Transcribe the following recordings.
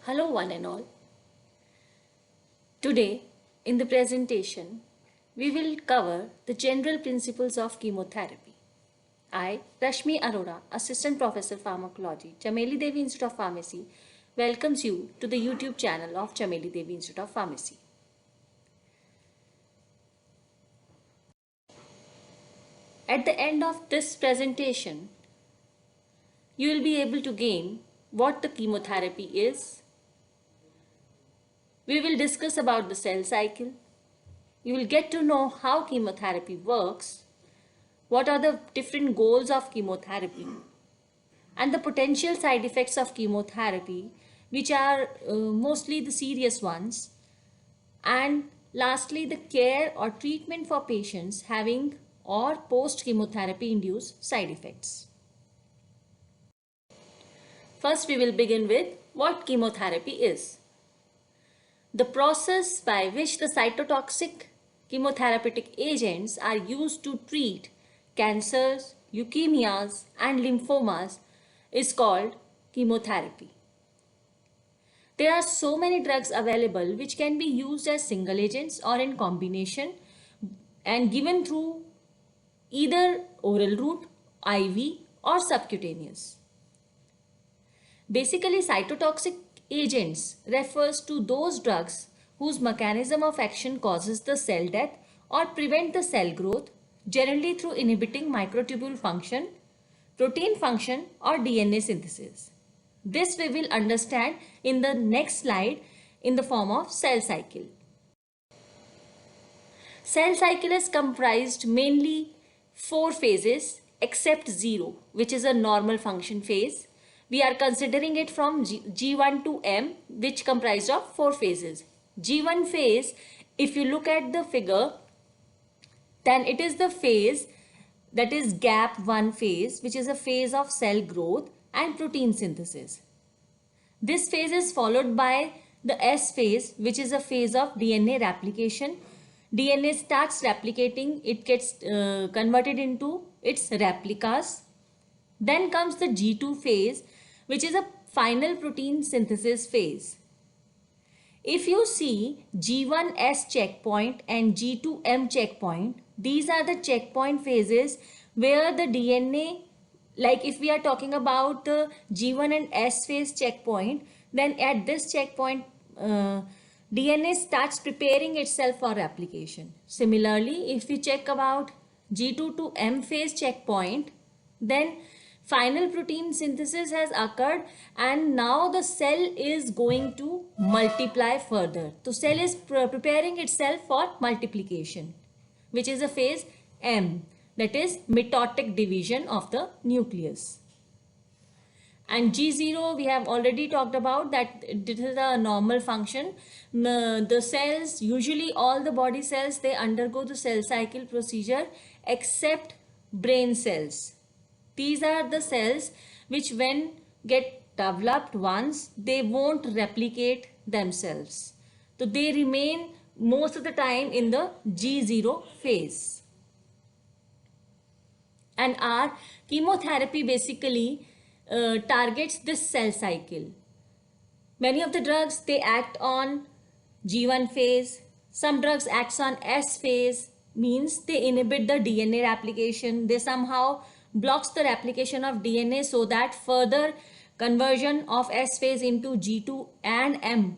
Hello one and all. Today in the presentation we will cover the general principles of chemotherapy. I, Rashmi Arora, Assistant Professor Pharmacology, Chameli Devi Institute of Pharmacy, welcomes you to the YouTube channel of Chameli Devi Institute of Pharmacy. At the end of this presentation, you will be able to gain what the chemotherapy is. We will discuss about the cell cycle. You will get to know how chemotherapy works, what are the different goals of chemotherapy, and the potential side effects of chemotherapy, which are mostly the serious ones, and lastly the care or treatment for patients having or post chemotherapy induced side effects. First, we will begin with what chemotherapy is. The process by which the cytotoxic chemotherapeutic agents are used to treat cancers, leukemias, and lymphomas is called chemotherapy. There are so many drugs available which can be used as single agents or in combination and given through either oral route, IV, or subcutaneous. Basically, cytotoxic agents refers to those drugs whose mechanism of action causes the cell death or prevent the cell growth, generally through inhibiting microtubule function, protein function, or DNA synthesis. This we will understand in the next slide in the form of cell cycle. Cell cycle is comprised mainly 4 phases except 0, which is a normal function phase. We are considering it from G1 to M, which comprised of 4 phases. G1 phase, if you look at the figure, then it is the phase that is gap 1 phase, which is a phase of cell growth and protein synthesis. This phase is followed by the S phase, which is a phase of DNA replication. DNA starts replicating, it gets converted into its replicas. Then comes the G2 phase, which is a final protein synthesis phase. If you see G1S checkpoint and G2M checkpoint, these are the checkpoint phases where the DNA, like if we are talking about the G1 and S phase checkpoint, then at this checkpoint, DNA starts preparing itself for replication. Similarly, if we check about G2 to M phase checkpoint, then final protein synthesis has occurred and now the cell is going to multiply further. So cell is preparing itself for multiplication, which is a phase M, that is mitotic division of the nucleus. And G0 we have already talked about that this is a normal function. The cells, usually all the body cells, they undergo the cell cycle procedure except brain cells. These are the cells which when get developed once, they won't replicate themselves. So they remain most of the time in the G0 phase. And our chemotherapy basically targets this cell cycle. Many of the drugs, they act on G1 phase. Some drugs acts on S phase, means they inhibit the DNA replication. They somehow blocks the replication of DNA so that further conversion of S phase into G2 and M,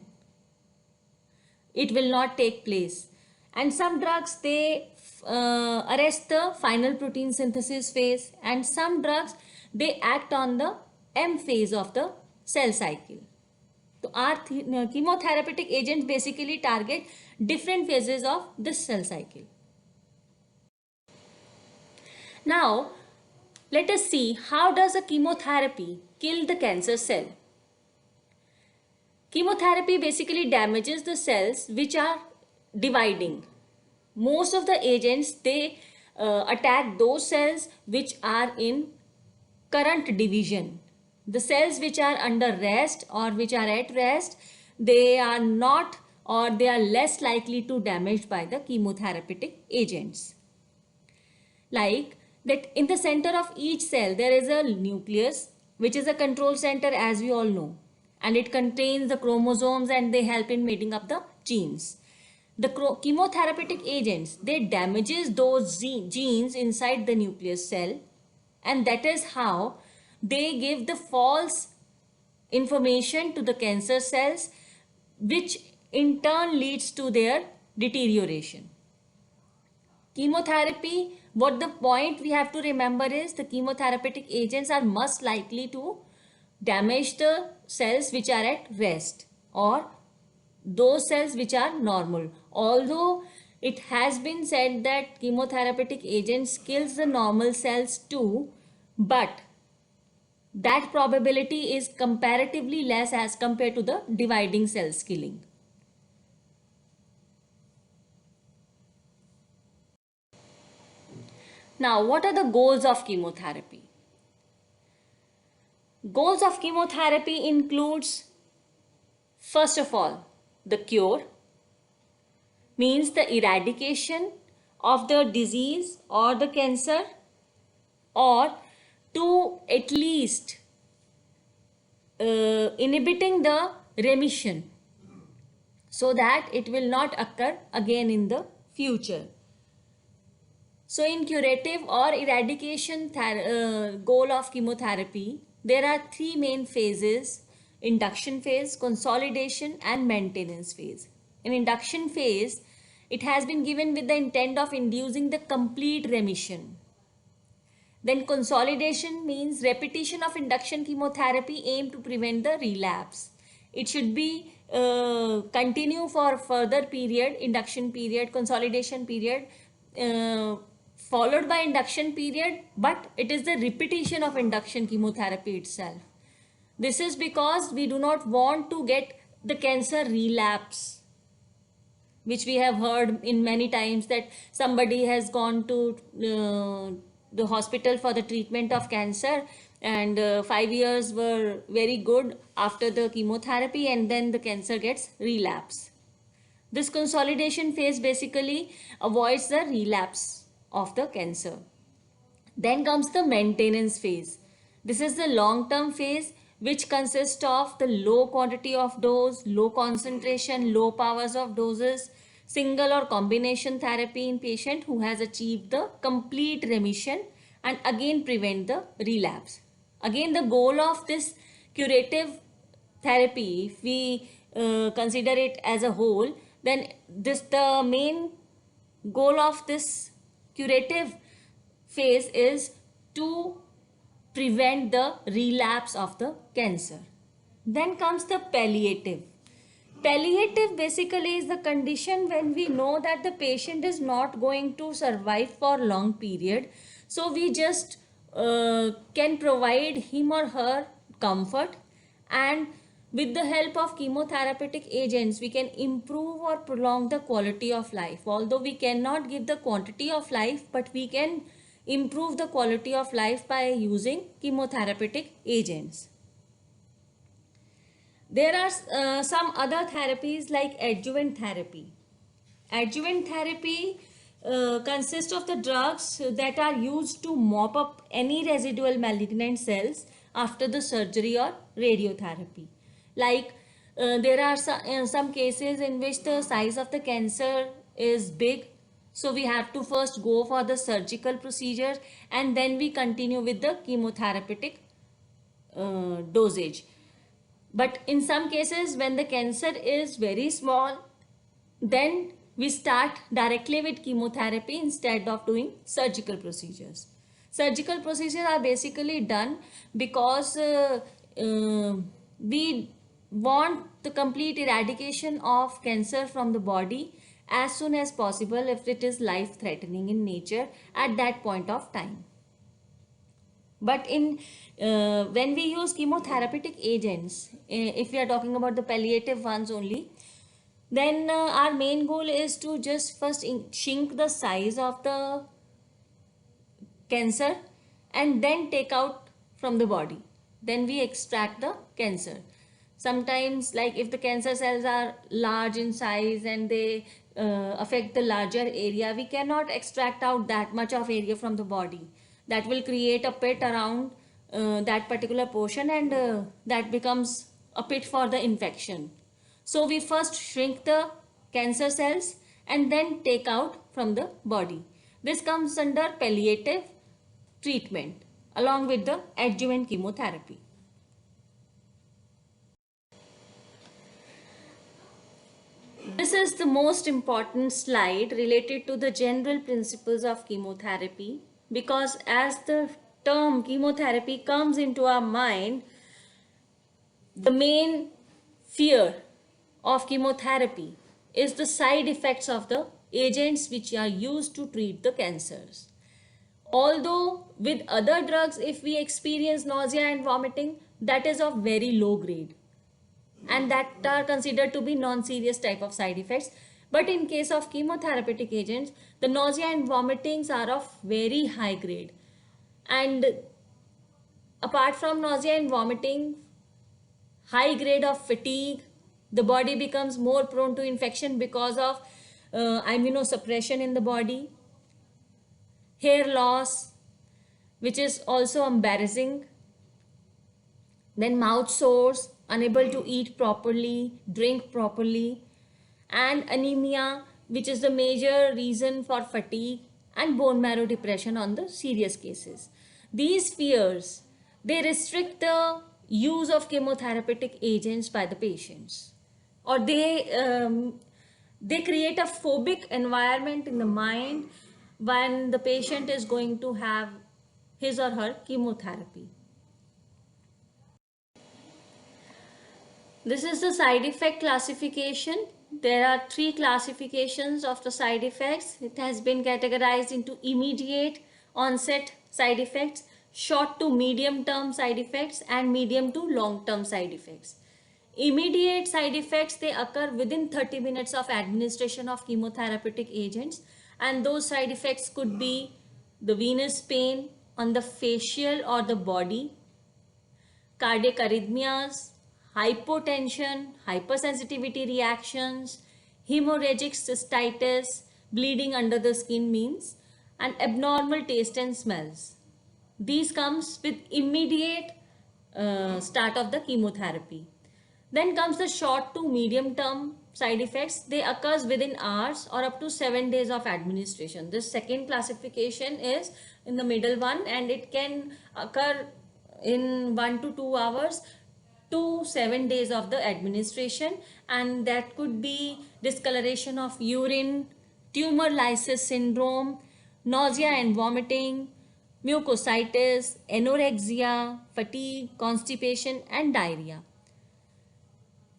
it will not take place. And some drugs, they arrest the final protein synthesis phase, and some drugs, they act on the M phase of the cell cycle. So our chemotherapeutic agents basically target different phases of this cell cycle. Now, let us see how does a chemotherapy kill the cancer cell. Chemotherapy basically damages the cells which are dividing. Most of the agents, they attack those cells which are in current division. The cells which are under rest or which are at rest, they are not or they are less likely to damaged by the chemotherapeutic agents. Like that in the center of each cell there is a nucleus which is a control center, as we all know. and it contains the chromosomes and they help in mating up the genes. The chemotherapeutic agents, they damages those genes inside the nucleus cell, and that is how they give the false information to the cancer cells, which in turn leads to their deterioration. Chemotherapy, what the point we have to remember is the chemotherapeutic agents are most likely to damage the cells which are at rest or those cells which are normal. Although it has been said that chemotherapeutic agents kills the normal cells too, but that probability is comparatively less as compared to the dividing cells killing. Now, what are the goals of chemotherapy? Goals of chemotherapy includes, first of all, the cure, means the eradication of the disease or the cancer, or to at least inhibiting the remission so that it will not occur again in the future. So in curative or eradication goal of chemotherapy, there are three main phases: induction phase, consolidation and maintenance phase. In induction phase, it has been given with the intent of inducing the complete remission. Then consolidation means repetition of induction chemotherapy aim to prevent the relapse. It should be continue for further period, induction period, consolidation period, followed by induction period, but it is the repetition of induction chemotherapy itself. This is because we do not want to get the cancer relapse, which we have heard in many times that somebody has gone to the hospital for the treatment of cancer and 5 years were very good after the chemotherapy and then the cancer gets relapse. This consolidation phase basically avoids the relapse of the cancer. Then comes the maintenance phase. This is the long-term phase which consists of the low quantity of dose, low concentration, low powers of doses, single or combination therapy in patient who has achieved the complete remission and again prevent the relapse. Again, the goal of this curative therapy, if we consider it as a whole, then the main goal of this curative phase is to prevent the relapse of the cancer. Then comes the palliative. Palliative basically is the condition when we know that the patient is not going to survive for long period. So we just can provide him or her comfort, and with the help of chemotherapeutic agents we can improve or prolong the quality of life. Although we cannot give the quantity of life, but we can improve the quality of life by using chemotherapeutic agents. There are some other therapies like adjuvant therapy. Adjuvant therapy consists of the drugs that are used to mop up any residual malignant cells after the surgery or radiotherapy. Like there are some cases in which the size of the cancer is big, so we have to first go for the surgical procedure and then we continue with the chemotherapeutic dosage. But in some cases when the cancer is very small, then we start directly with chemotherapy instead of doing surgical procedures. Surgical procedures are basically done because we want the complete eradication of cancer from the body as soon as possible if it is life threatening in nature at that point of time. But in when we use chemotherapeutic agents, if we are talking about the palliative ones only, then our main goal is to just first shrink the size of the cancer and then take out from the body. Then we extract the cancer. Sometimes, like if the cancer cells are large in size and they affect the larger area, we cannot extract out that much of area from the body. That will create a pit around that particular portion, and that becomes a pit for the infection. So we first shrink the cancer cells and then take out from the body. This comes under palliative treatment along with the adjuvant chemotherapy. This is the most important slide related to the general principles of chemotherapy, because as the term chemotherapy comes into our mind, the main fear of chemotherapy is the side effects of the agents which are used to treat the cancers. Although with other drugs, if we experience nausea and vomiting, that is of very low grade and that are considered to be non-serious type of side effects. But in case of chemotherapeutic agents, the nausea and vomitings are of very high grade. And apart from nausea and vomiting, high grade of fatigue, the body becomes more prone to infection because of immunosuppression in the body, hair loss, which is also embarrassing, then mouth sores, unable to eat properly, drink properly, and anemia, which is the major reason for fatigue, and bone marrow depression on the serious cases. These fears, they restrict the use of chemotherapeutic agents by the patients, or they create a phobic environment in the mind when the patient is going to have his or her chemotherapy. This is the side effect classification. There are 3 classifications of the side effects. It has been categorized into immediate onset side effects, short to medium term side effects, and medium to long term side effects. Immediate side effects, they occur within 30 minutes of administration of chemotherapeutic agents, and those side effects could be the venous pain on the facial or the body, cardiac arrhythmias, hypotension, hypersensitivity reactions, hemorrhagic cystitis, bleeding under the skin means, and abnormal taste and smells. These comes with immediate start of the chemotherapy. Then comes the short to medium term side effects. They occurs within hours or up to 7 days of administration. This second classification is in the middle one, and it can occur in 1 to 2 hours to 7 days of the administration, and that could be discoloration of urine, tumor lysis syndrome, nausea and vomiting, mucositis, anorexia, fatigue, constipation, and diarrhea.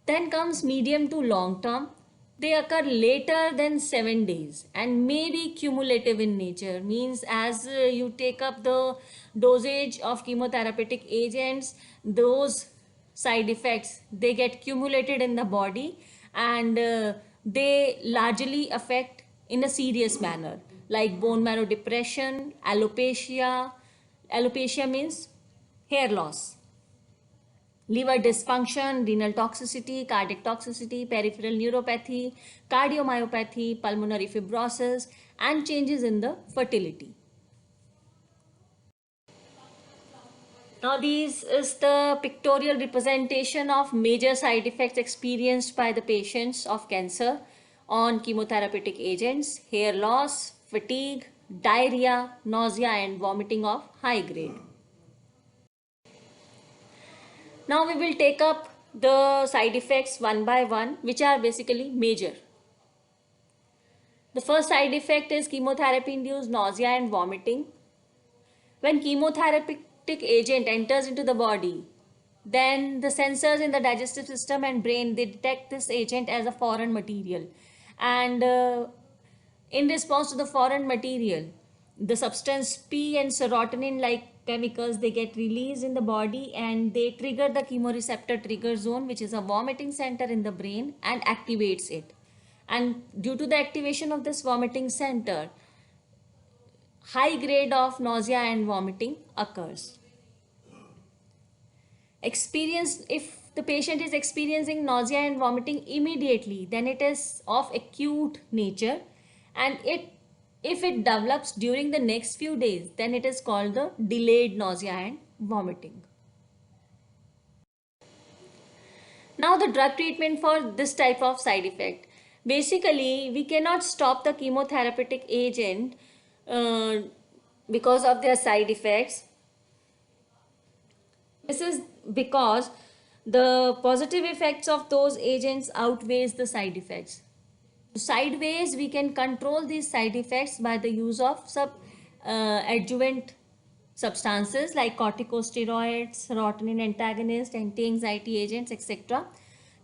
Then comes medium to long term. They occur later than 7 days and may be cumulative in nature. Means as you take up the dosage of chemotherapeutic agents, those side effects, they get cumulated in the body, and they largely affect in a serious manner, like bone marrow depression, alopecia. Alopecia means hair loss, liver dysfunction, renal toxicity, cardiac toxicity, peripheral neuropathy, cardiomyopathy, pulmonary fibrosis, and changes in the fertility. Now, this is the pictorial representation of major side effects experienced by the patients of cancer on chemotherapeutic agents: hair loss, fatigue, diarrhea, nausea, and vomiting of high grade. Now we will take up the side effects one by one, which are basically major. The first side effect is chemotherapy-induced nausea and vomiting. When chemotherapeutic agent enters into the body, then the sensors in the digestive system and brain, they detect this agent as a foreign material, and in response to the foreign material, the substance P and serotonin like chemicals, they get released in the body, and they trigger the chemoreceptor trigger zone, which is a vomiting center in the brain, and activates it. And due to the activation of this vomiting center, high grade of nausea and vomiting occurs. If the patient is experiencing nausea and vomiting immediately, then it is of acute nature, and if it develops during the next few days, then it is called the delayed nausea and vomiting. Now the drug treatment for this type of side effect. Basically, we cannot stop the chemotherapeutic agent uh, because of their side effects. This is because the positive effects of those agents outweighs the side effects. Sideways, we can control these side effects by the use of adjuvant substances like corticosteroids, serotonin antagonists, anti-anxiety agents, etc.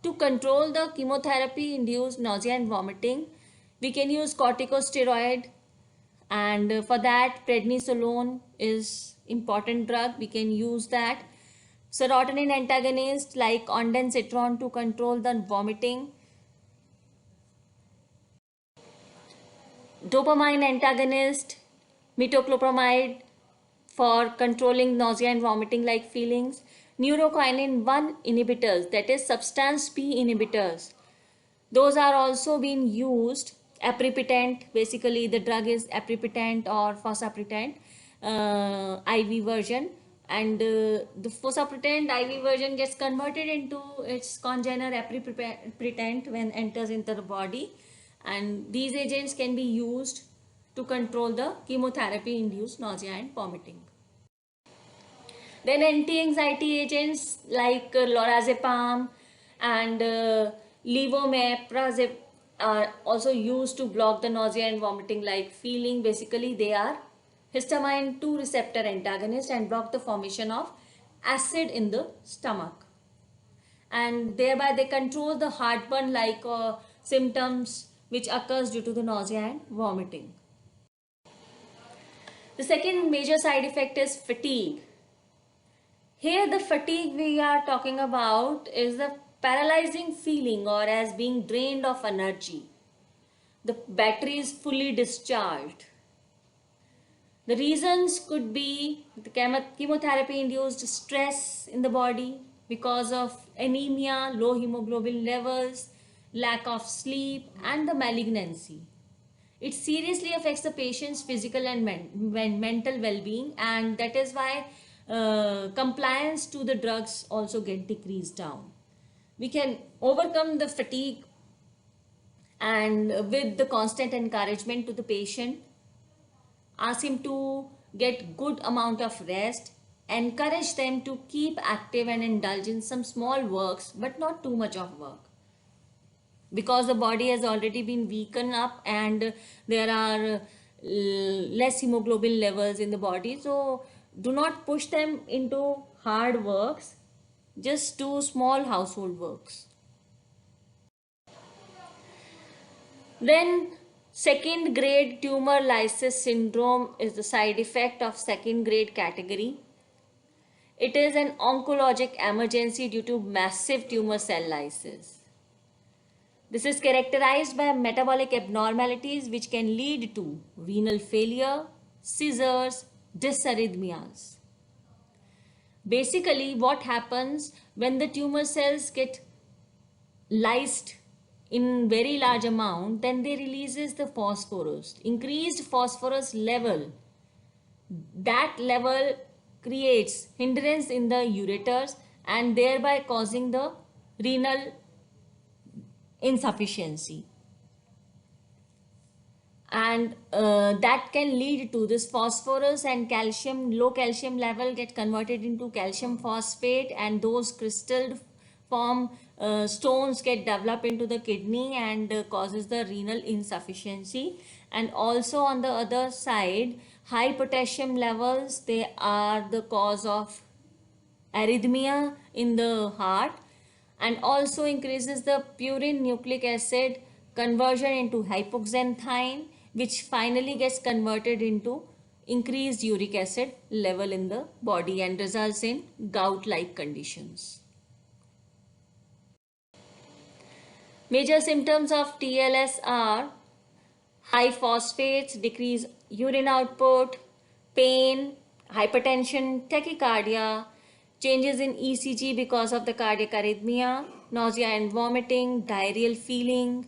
To control the chemotherapy-induced nausea and vomiting, we can use corticosteroid, and for that prednisolone is important drug. We can use that. Serotonin antagonist like ondansetron to control the vomiting. Dopamine antagonist, metoclopramide for controlling nausea and vomiting like feelings. Neurokinin 1 inhibitors, that is substance P inhibitors. Those are also being used. Aprepitant, basically the drug is aprepitant or fosaprepitant IV version, and the fosaprepitant IV version gets converted into its congener aprepitant when enters into the body, and these agents can be used to control the chemotherapy induced nausea and vomiting. Then anti-anxiety agents like lorazepam and levomeprazole are also used to block the nausea and vomiting like feeling. Basically, they are histamine 2 receptor antagonists and block the formation of acid in the stomach. And thereby they control the heartburn like symptoms which occurs due to the nausea and vomiting. The second major side effect is fatigue. Here the fatigue we are talking about is the paralyzing feeling or as being drained of energy. The battery is fully discharged. The reasons could be the chemotherapy induced stress in the body because of anemia, low hemoglobin levels, lack of sleep, and the malignancy. It seriously affects the patient's physical and mental well-being, and that is why compliance to the drugs also get decreased down. We can overcome the fatigue and with the constant encouragement to the patient, ask him to get good amount of rest, encourage them to keep active and indulge in some small works but not too much of work, because the body has already been weakened up and there are less hemoglobin levels in the body. So do not push them into hard works, just do small household works. Then second grade tumor lysis syndrome is the side effect of second grade category. It is an oncologic emergency due to massive tumor cell lysis. This is characterized by metabolic abnormalities which can lead to renal failure, seizures, dysarrhythmias. Basically, what happens when the tumor cells get lysed in very large amount, then they releases the phosphorus, increased phosphorus level. That level creates hindrance in the ureters and thereby causing the renal insufficiency, and that can lead to this phosphorus and calcium, low calcium level get converted into calcium phosphate, and those crystal form stones get developed into the kidney and causes the renal insufficiency. And also on the other side, high potassium levels, they are the cause of arrhythmia in the heart, and also increases the purine nucleic acid conversion into hypoxanthine, which finally gets converted into increased uric acid level in the body and results in gout-like conditions. Major symptoms of TLS are high phosphates, decreased urine output, pain, hypertension, tachycardia, changes in ECG because of the cardiac arrhythmia, nausea and vomiting, diarrheal feeling,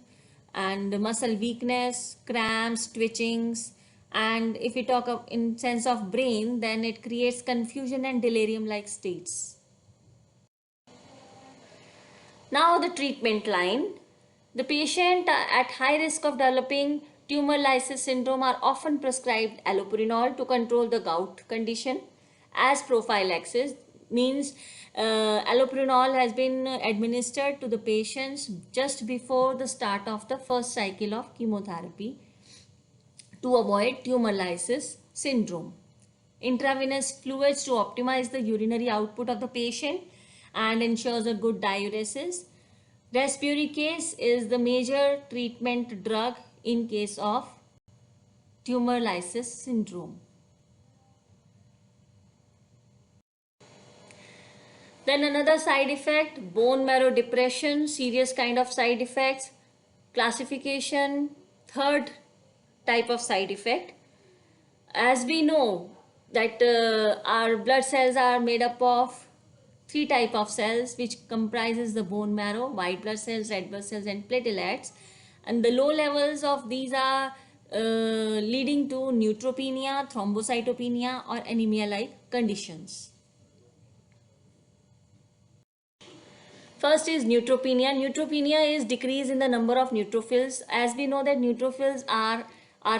and muscle weakness, cramps, twitchings. And if we talk of in sense of brain, then it creates confusion and delirium like states. Now the treatment line. The patient at high risk of developing tumor lysis syndrome are often prescribed allopurinol to control the gout condition as prophylaxis. Means allopurinol has been administered to the patients just before the start of the first cycle of chemotherapy to avoid tumor lysis syndrome. Intravenous fluids to optimize the urinary output of the patient and ensures a good diuresis. Respuritase is the major treatment drug in case of tumor lysis syndrome. Then another side effect, bone marrow depression, serious kind of side effects. Classification, third type of side effect. As we know that our blood cells are made up of three type of cells which comprises the bone marrow, white blood cells, red blood cells and platelets, and the low levels of these are leading to neutropenia, thrombocytopenia or anemia like conditions. First is neutropenia. Neutropenia is decrease in the number of neutrophils. As we know that neutrophils are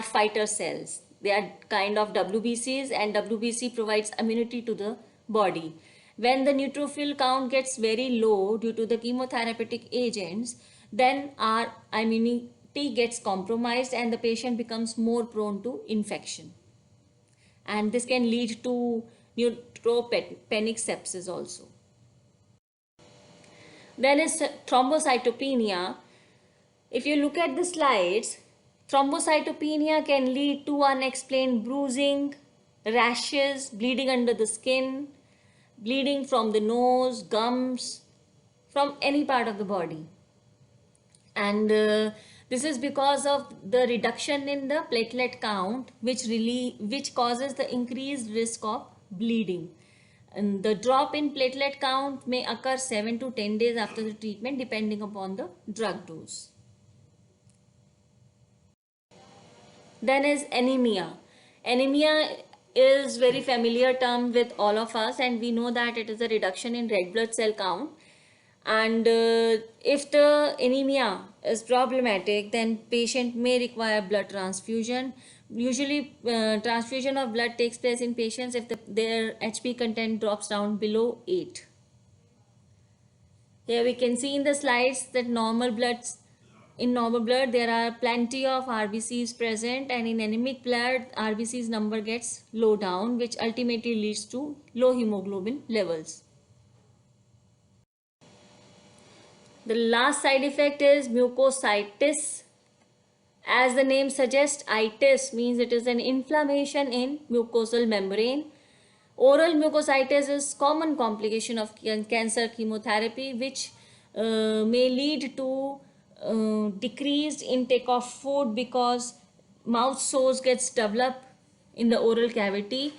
fighter cells. They are kind of WBCs and WBC provides immunity to the body. When the neutrophil count gets very low due to the chemotherapeutic agents, then our immunity gets compromised and the patient becomes more prone to infection. And this can lead to neutropenic sepsis also. Then is thrombocytopenia. If you look at the slides, thrombocytopenia can lead to unexplained bruising, rashes, bleeding under the skin, bleeding from the nose, gums, from any part of the body. And this is because of the reduction in the platelet count, which causes the increased risk of bleeding. And the drop in platelet count may occur 7 to 10 days after the treatment depending upon the drug dose. Then is anemia. Anemia is very familiar term with all of us and we know that it is a reduction in red blood cell count. And if the anemia is problematic, then patient may require blood transfusion. Usually transfusion of blood takes place in patients if their HP content drops down below 8. Here we can see in the slides that in normal blood there are plenty of RBCs present, and in anemic blood RBCs number gets low down, which ultimately leads to low hemoglobin levels. The last side effect is mucositis. As the name suggests, itis means it is an inflammation in mucosal membrane. Oral mucositis is common complication of cancer chemotherapy, which may lead to decreased intake of food because mouth sores gets developed in the oral cavity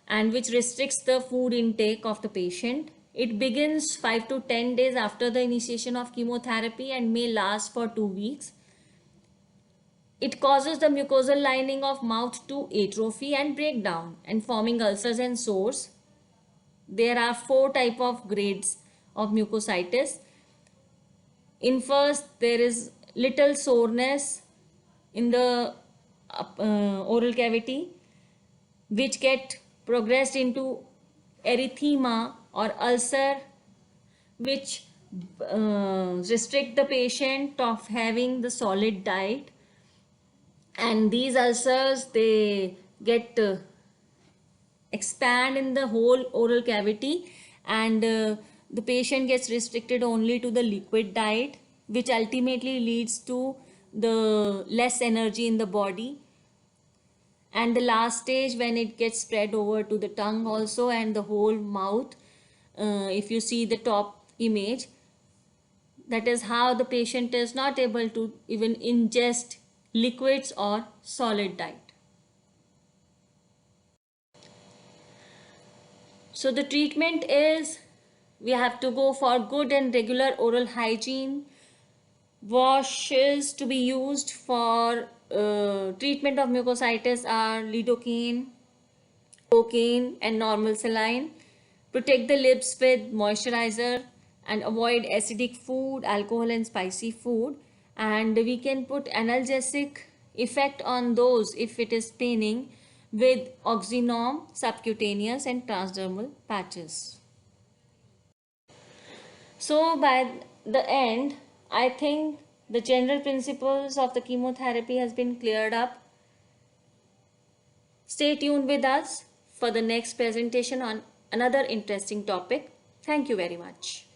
and which restricts the food intake of the patient. It begins 5 to 10 days after the initiation of chemotherapy and may last for 2 weeks. It causes the mucosal lining of mouth to atrophy and break down and forming ulcers and sores. There are 4 types of grades of mucositis. In first, there is little soreness in the oral cavity, which get progressed into erythema or ulcer, which restrict the patient of having the solid diet. And these ulcers, they get expand in the whole oral cavity, and the patient gets restricted only to the liquid diet, which ultimately leads to the less energy in the body. And the last stage, when it gets spread over to the tongue also and the whole mouth, if you see the top image, that is how the patient is not able to even ingest liquids or solid diet. So the treatment is, we have to go for good and regular oral hygiene. Washes to be used for treatment of mucositis are lidocaine, cocaine and normal saline. Protect the lips with moisturizer and avoid acidic food, alcohol and spicy food. And we can put analgesic effect on those if it is paining with Oxynorm subcutaneous and transdermal patches. So by the end, I think the general principles of the chemotherapy has been cleared up. Stay tuned with us for the next presentation on another interesting topic. Thank you very much.